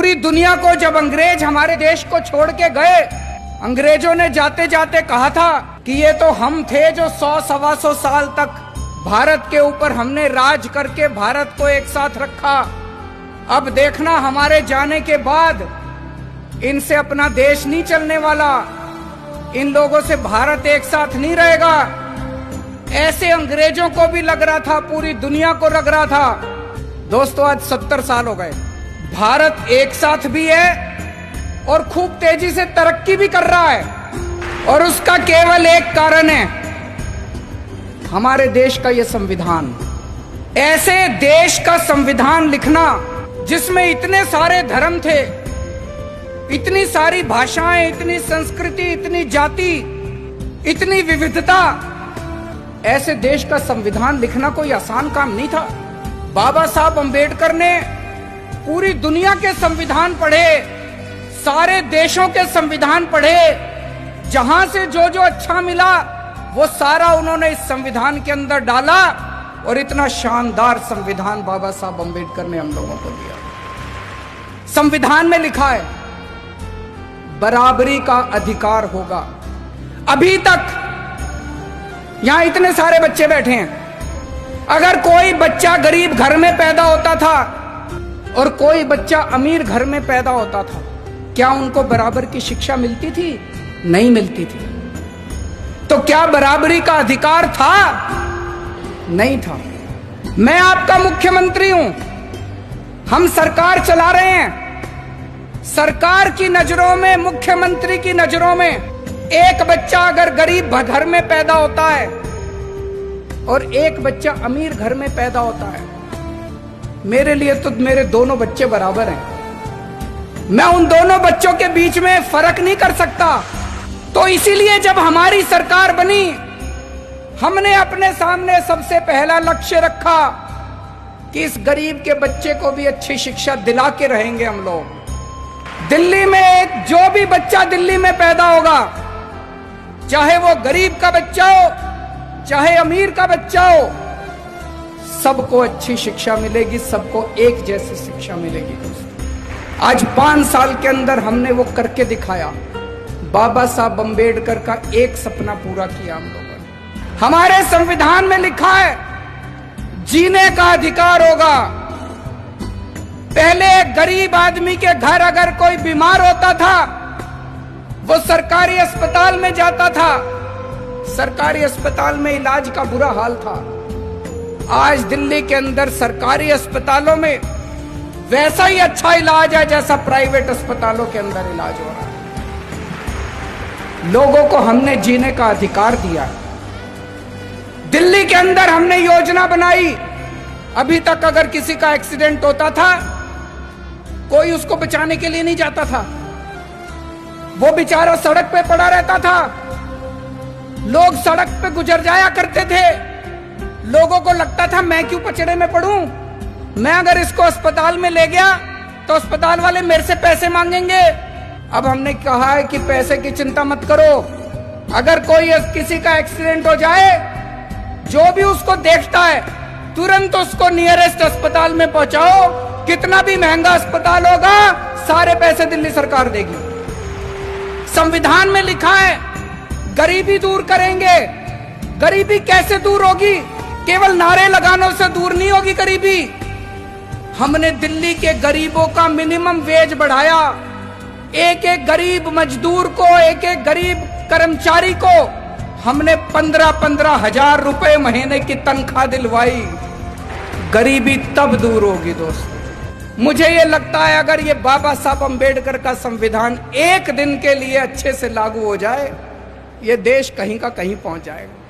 पूरी दुनिया को जब अंग्रेज हमारे देश को छोड़ के गए, अंग्रेजों ने जाते जाते कहा था कि ये तो हम थे जो 100-125 साल तक भारत के ऊपर हमने राज करके भारत को एक साथ रखा। अब देखना हमारे जाने के बाद इनसे अपना देश नहीं चलने वाला, इन लोगों से भारत एक साथ नहीं रहेगा। ऐसे अंग्रेजों को भी लग रहा था, पूरी दुनिया को लग रहा था। दोस्तों आज 70 साल हो गए, भारत एक साथ भी है और खूब तेजी से तरक्की भी कर रहा है, और उसका केवल एक कारण है, हमारे देश का ये संविधान। ऐसे देश का संविधान लिखना जिसमें इतने सारे धर्म थे, इतनी सारी भाषाएं, इतनी संस्कृति, इतनी जाति, इतनी विविधता, ऐसे देश का संविधान लिखना कोई आसान काम नहीं था। बाबा साहब अंबेडकर ने पूरी दुनिया के संविधान पढ़े, सारे देशों के संविधान पढ़े, जहां से जो जो अच्छा मिला वो सारा उन्होंने इस संविधान के अंदर डाला, और इतना शानदार संविधान बाबा साहब अंबेडकर ने हम लोगों को दिया। संविधान में लिखा है बराबरी का अधिकार होगा। अभी तक यहां इतने सारे बच्चे बैठे हैं, अगर कोई बच्चा गरीब घर में पैदा होता था और कोई बच्चा अमीर घर में पैदा होता था, क्या उनको बराबर की शिक्षा मिलती थी? नहीं मिलती थी। तो क्या बराबरी का अधिकार था? नहीं था। मैं आपका मुख्यमंत्री हूं, हम सरकार चला रहे हैं। सरकार की नजरों में, मुख्यमंत्री की नजरों में, एक बच्चा अगर गरीब घर में पैदा होता है और एक बच्चा अमीर घर में पैदा होता है, मेरे लिए तो मेरे दोनों बच्चे बराबर हैं। मैं उन दोनों बच्चों के बीच में फर्क नहीं कर सकता। तो इसीलिए जब हमारी सरकार बनी, हमने अपने सामने सबसे पहला लक्ष्य रखा कि इस गरीब के बच्चे को भी अच्छी शिक्षा दिला के रहेंगे हम लोग। दिल्ली में जो भी बच्चा दिल्ली में पैदा होगा, चाहे वो गरीब का बच्चा हो, चाहे अमीर का बच्चा हो, सबको अच्छी शिक्षा मिलेगी, सबको एक जैसी शिक्षा मिलेगी। आज 5 साल के अंदर हमने वो करके दिखाया। बाबा साहब अंबेडकर का एक सपना पूरा किया हम लोगों ने। हमारे संविधान में लिखा है जीने का अधिकार होगा। पहले गरीब आदमी के घर अगर कोई बीमार होता था, वो सरकारी अस्पताल में जाता था, सरकारी अस्पताल में इलाज का बुरा हाल था। आज दिल्ली के अंदर सरकारी अस्पतालों में वैसा ही अच्छा इलाज है जैसा प्राइवेट अस्पतालों के अंदर इलाज हो रहा है। लोगों को हमने जीने का अधिकार दिया। दिल्ली के अंदर हमने योजना बनाई। अभी तक अगर किसी का एक्सीडेंट होता था, कोई उसको बचाने के लिए नहीं जाता था, वो बेचारा सड़क पे पड़ा रहता था। लोग सड़क पे गुजर जाया करते थे, लोगों को लगता था मैं क्यों पचड़े में पड़ूं, मैं अगर इसको अस्पताल में ले गया तो अस्पताल वाले मेरे से पैसे मांगेंगे। अब हमने कहा है कि पैसे की चिंता मत करो, अगर कोई किसी का एक्सीडेंट हो जाए, जो भी उसको देखता है तुरंत उसको नियरेस्ट अस्पताल में पहुंचाओ। कितना भी महंगा अस्पताल होगा, सारे पैसे दिल्ली सरकार देगी। संविधान में लिखा है गरीबी दूर करेंगे। गरीबी कैसे दूर होगी? केवल नारे लगाने से दूर नहीं होगी गरीबी। हमने दिल्ली के गरीबों का मिनिमम वेज बढ़ाया। एक एक गरीब मजदूर को, एक एक गरीब कर्मचारी को हमने 15-15 हजार रुपए महीने की तनख्वाह दिलवाई। गरीबी तब दूर होगी दोस्तों। मुझे ये लगता है अगर ये बाबा साहब अंबेडकर का संविधान एक दिन के लिए अच्छे से लागू हो जाए, ये देश कहीं का कहीं पहुंच जाएगा।